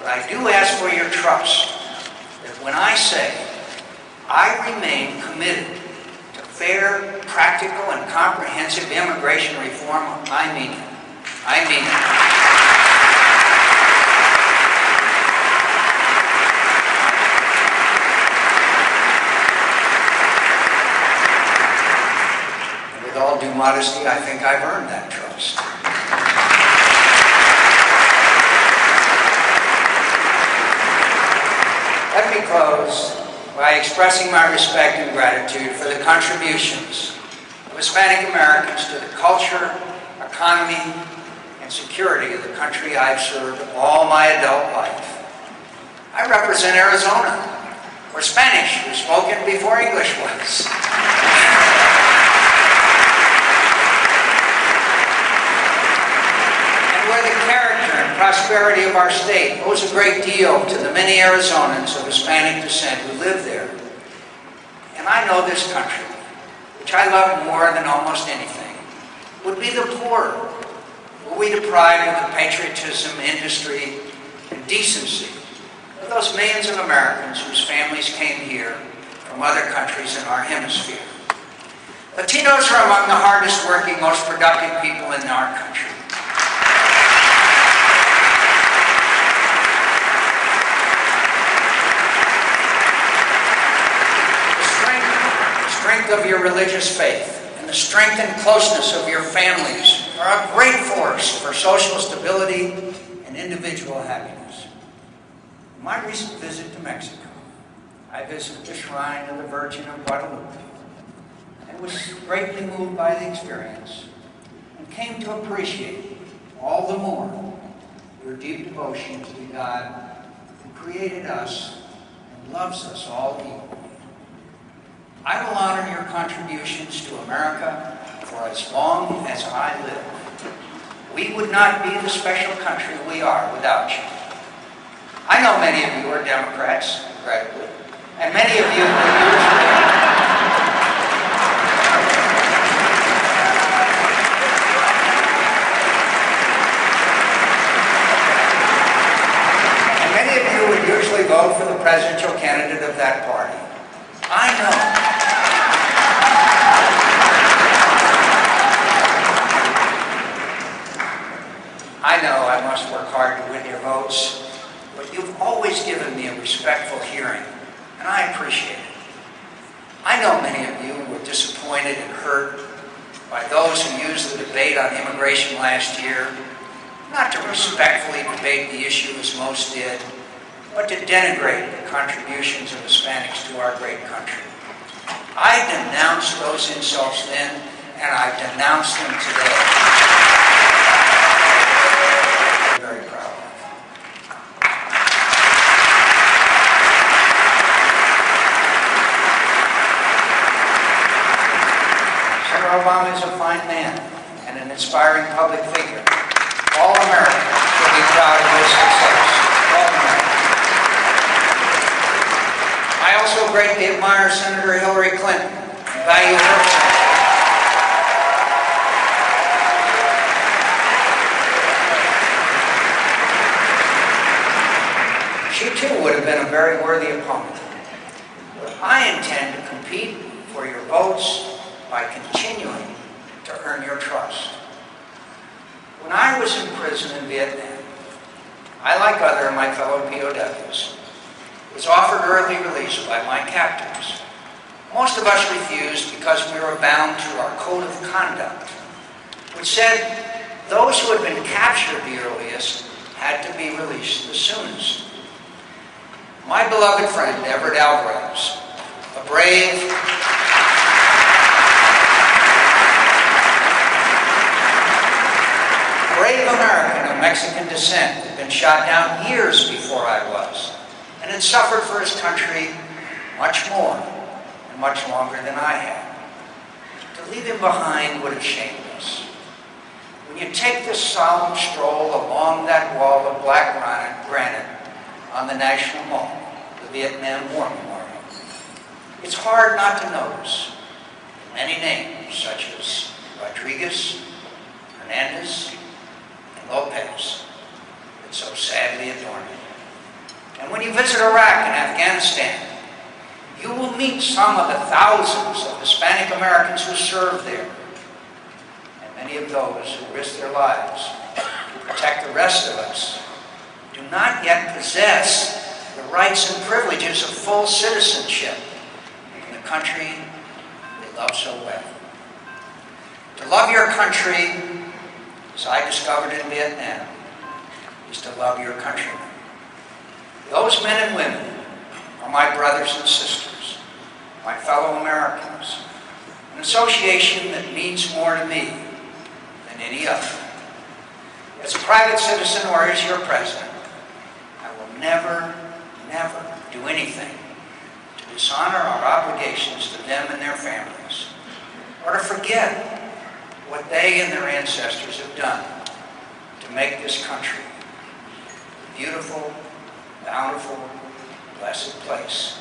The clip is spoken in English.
But I do ask for your trust that when I say I remain committed to fair, practical, and comprehensive immigration reform, I mean it. I mean it. And with all due modesty, I think I've earned that trust. Let me close by expressing my respect and gratitude for the contributions of Hispanic Americans to the culture, economy, and security of the country I've served all my adult life. I represent Arizona, where Spanish was spoken before English was. Prosperity of our state owes a great deal to the many Arizonans of Hispanic descent who live there. And I know this country, which I love more than almost anything, would be the poorer were we deprived of the patriotism, industry, and decency of those millions of Americans whose families came here from other countries in our hemisphere. Latinos are among the hardest working, most productive people in our country. The strength of your religious faith and the strength and closeness of your families are a great force for social stability and individual happiness. In my recent visit to Mexico, I visited the shrine of the Virgin of Guadalupe and was greatly moved by the experience and came to appreciate all the more your deep devotion to the God who created us and loves us all equally. I will honor your contributions to America for as long as I live. We would not be the special country we are without you. I know many of you are Democrats, regrettably, and many of you would usually vote for the presidential candidate of that party. I know. I know I must work hard to win your votes, but you've always given me a respectful hearing, and I appreciate it. I know many of you were disappointed and hurt by those who used the debate on immigration last year, not to respectfully debate the issue as most did, but to denigrate the contributions of Hispanics to our great country. I denounced those insults then, and I denounce them today. I'm very proud of. Senator Obama is a fine man and an inspiring public figure. All Americans should be proud of his success. All Americans. I also greatly admire Senator Hillary Clinton and value her support. She too would have been a very worthy opponent. But I intend to compete for your votes by continuing to earn your trust. When I was in prison in Vietnam, I, like other of my fellow POWs, was offered early release by my captors. Most of us refused because we were bound to our code of conduct, which said those who had been captured the earliest had to be released the soonest. My beloved friend, Everett Alvarez, a brave American of Mexican descent, had been shot down years before I was, and had suffered for his country much more and much longer than I had. To leave him behind would have shamed us. When you take this solemn stroll along that wall of black granite on the National Mall, the Vietnam War Memorial, it's hard not to notice many names such as Rodriguez, Hernandez, and Lopez that so sadly adorn it. When you visit Iraq and Afghanistan, you will meet some of the thousands of Hispanic Americans who serve there, and many of those who risk their lives to protect the rest of us do not yet possess the rights and privileges of full citizenship in the country they love so well. To love your country, as I discovered in Vietnam, is to love your countrymen. Those men and women are my brothers and sisters, my fellow Americans, an association that means more to me than any other. As a private citizen or as your president, I will never, never do anything to dishonor our obligations to them and their families, or to forget what they and their ancestors have done to make this country a beautiful, bountiful, blessed place